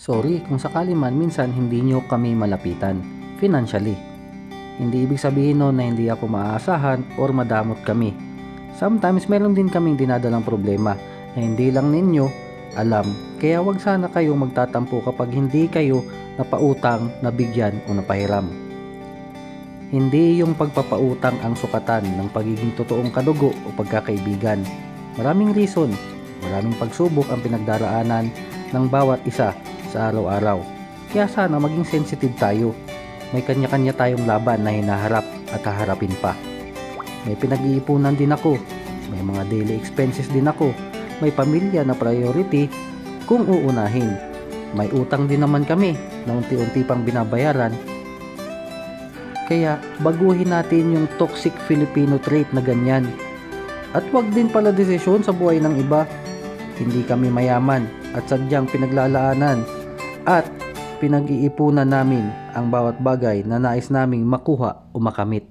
Sorry kung sakali man minsan hindi nyo kami malapitan financially. Hindi ibig sabihin nun na hindi ako maaasahan or madamot kami. Sometimes meron din kaming dinadalang problema na hindi lang ninyo alam. Kaya wag sana kayong magtatampo kapag hindi kayo napautang, nabigyan o napahiram. Hindi yung pagpapautang ang sukatan ng pagiging totoong kadugo o pagkakaibigan. Maraming reason, maraming pagsubok ang pinagdaraanan ng bawat isa sa araw-araw. Kaya sana maging sensitive tayo. May kanya-kanya tayong laban na hinaharap at haharapin pa. May pinag-iipunan din ako. May mga daily expenses din ako. May pamilya na priority kung uunahin. May utang din naman kami na unti-unti pang binabayaran. Kaya baguhin natin yung toxic Filipino trait na ganyan. At wag din pala desisyon sa buhay ng iba. Hindi kami mayaman at sadyang pinaglalaanan at pinag-iipunan namin ang bawat bagay na nais naming makuha o makamit.